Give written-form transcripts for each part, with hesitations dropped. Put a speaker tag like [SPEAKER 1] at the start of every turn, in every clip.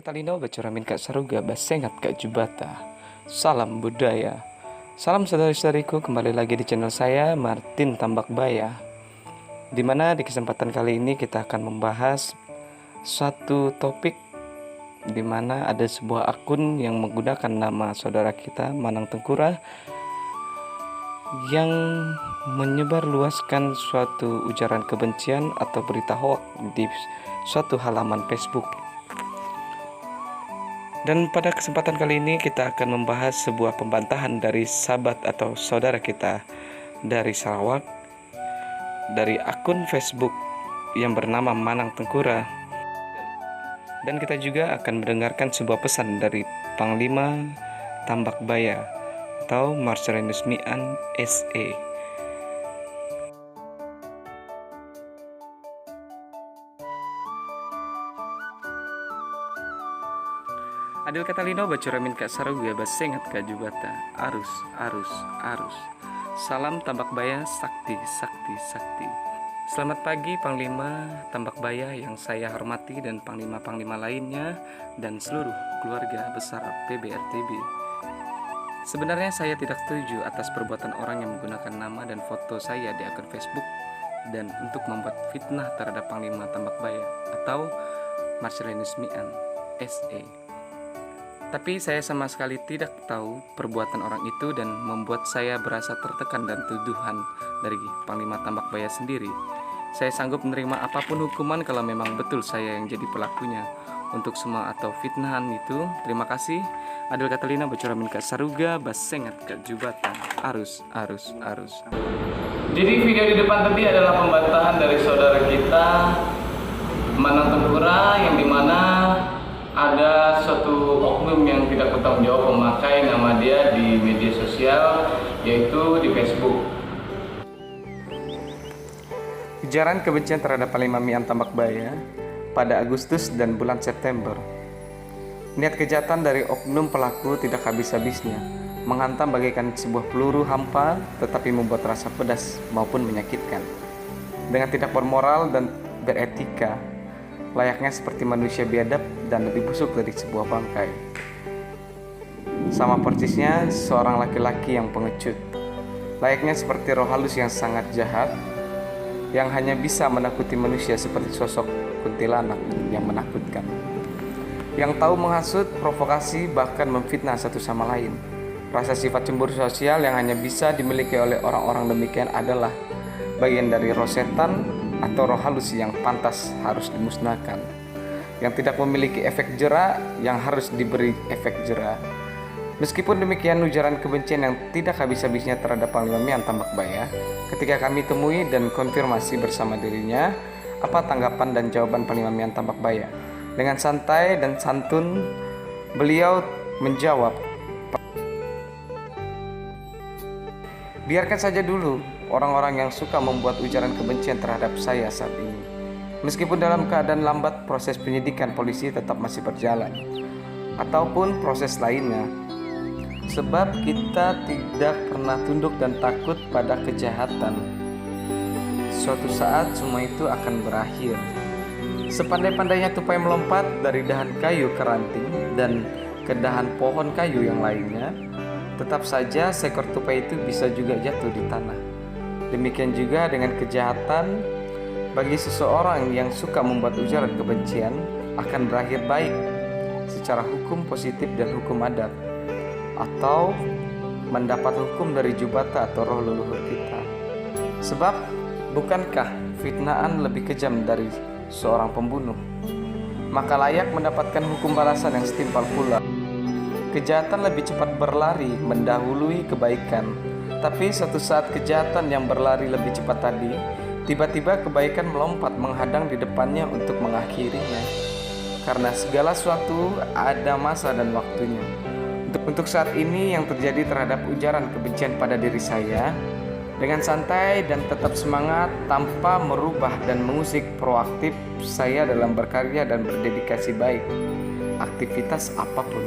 [SPEAKER 1] Katalino bacuramin Kak Saruga basengat Kak Jubata. Salam budaya. Salam saudari-saudariku, kembali lagi di channel saya Martin Tambakbaya. Dimana di kesempatan kali ini kita akan membahas suatu topik dimana ada sebuah akun yang menggunakan nama saudara kita Manang Tengkura yang menyebarluaskan suatu ujaran kebencian atau berita hoax di suatu halaman Facebook. Dan pada kesempatan kali ini kita akan membahas sebuah pembantahan dari sahabat atau saudara kita dari Sarawak, dari akun Facebook yang bernama Manang Tengkura. Dan kita juga akan mendengarkan sebuah pesan dari Panglima Tambakbaya atau Marcelinus Mian SE. Adil Katalino bacuramin Kak Saruga basengat Kak Jubata. Arus. Salam Tambakbaya, sakti. Selamat pagi Panglima Tambakbaya yang saya hormati dan Panglima-Panglima lainnya dan seluruh keluarga besar PBRTB. Sebenarnya saya tidak setuju atas perbuatan orang yang menggunakan nama dan foto saya di akun Facebook dan untuk membuat fitnah terhadap Panglima Tambakbaya atau Marcelinus Mian SE. Tapi saya sama sekali tidak tahu perbuatan orang itu dan membuat saya berasa tertekan dan tuduhan dari Panglima Tambakbaya sendiri. Saya sanggup menerima apapun hukuman kalau memang betul saya yang jadi pelakunya. Untuk semua atau fitnahan itu, terima kasih. Adil Katalina bacuramin Kak Saruga basengat Kak Jubata. Arus. Jadi video di depan tadi adalah pembantahan dari saudara kita Manang Tengkura yang dimana ada suatu oknum yang tidak bertanggung jawab memakai nama dia di media sosial, yaitu di Facebook. Ujaran kebencian terhadap Panglima Mian Tambakbaya pada Agustus dan bulan September. Niat kejahatan dari oknum pelaku tidak habis-habisnya, menghantam bagaikan sebuah peluru hampa tetapi membuat rasa pedas maupun menyakitkan. Dengan tidak bermoral dan beretika, layaknya seperti manusia biadab dan lebih busuk dari sebuah bangkai. Sama persisnya seorang laki-laki yang pengecut, layaknya seperti roh halus yang sangat jahat, yang hanya bisa menakuti manusia seperti sosok kuntilanak yang menakutkan, yang tahu menghasut, provokasi, bahkan memfitnah satu sama lain. Rasa sifat cemburu sosial yang hanya bisa dimiliki oleh orang-orang demikian adalah bagian dari roh setan atau roh halus yang pantas harus dimusnahkan, yang tidak memiliki efek jera yang harus diberi efek jera. Meskipun demikian, ujaran kebencian yang tidak habis-habisnya terhadap Panglima Mian Tambakbaya, ketika kami temui dan konfirmasi bersama dirinya apa tanggapan dan jawaban Panglima Mian Tambakbaya, dengan santai dan santun beliau menjawab, biarkan saja dulu orang-orang yang suka membuat ujaran kebencian terhadap saya saat ini. Meskipun dalam keadaan lambat, proses penyidikan polisi tetap masih berjalan, ataupun proses lainnya. Sebab kita tidak pernah tunduk dan takut pada kejahatan. Suatu saat semua itu akan berakhir. Sepandai-pandainya tupai melompat dari dahan kayu ke ranting dan ke dahan pohon kayu yang lainnya, tetap saja seekor tupai itu bisa juga jatuh di tanah. Demikian juga dengan kejahatan, bagi seseorang yang suka membuat ujaran kebencian akan berakhir baik secara hukum positif dan hukum adat, atau mendapat hukum dari jubata atau roh leluhur kita. Sebab bukankah fitnaan lebih kejam dari seorang pembunuh? Maka layak mendapatkan hukum balasan yang setimpal pula. Kejahatan lebih cepat berlari mendahului kebaikan. Tapi suatu saat kejahatan yang berlari lebih cepat tadi, tiba-tiba kebaikan melompat menghadang di depannya untuk mengakhirinya. Karena segala sesuatu ada masa dan waktunya. Untuk saat ini yang terjadi terhadap ujaran kebencian pada diri saya, dengan santai dan tetap semangat tanpa merubah dan mengusik proaktif saya dalam berkarya dan berdedikasi baik, aktivitas apapun.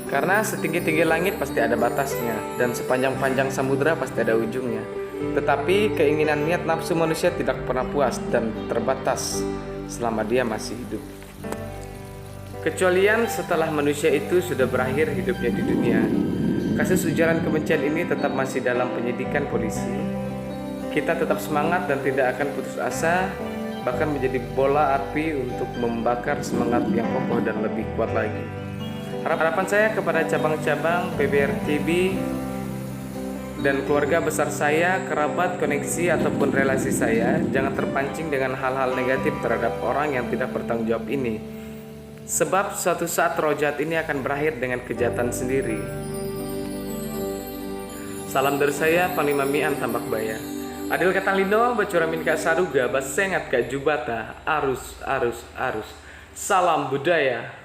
[SPEAKER 1] Karena setinggi-tinggi langit pasti ada batasnya, dan sepanjang-panjang samudera pasti ada ujungnya. Tetapi keinginan niat nafsu manusia tidak pernah puas dan terbatas. selama dia masih hidup. Kecualian setelah manusia itu sudah berakhir hidupnya di dunia. Kasus ujaran kebencian ini tetap masih dalam penyidikan polisi. Kita tetap semangat dan tidak akan putus asa, bahkan menjadi bola api untuk membakar semangat yang kokoh dan lebih kuat lagi. Harapan saya kepada cabang-cabang PBRTB dan keluarga besar saya, kerabat, koneksi, ataupun relasi saya, jangan terpancing dengan hal-hal negatif terhadap orang yang tidak bertanggung jawab ini. Sebab suatu saat roh jahat ini akan berakhir dengan kejahatan sendiri. Salam dari saya, Panglima Mian Tambak Baya. Adil Katalino, Bacuramin Kak Saruga, Basengat Kak Jubata, Arus. Salam budaya.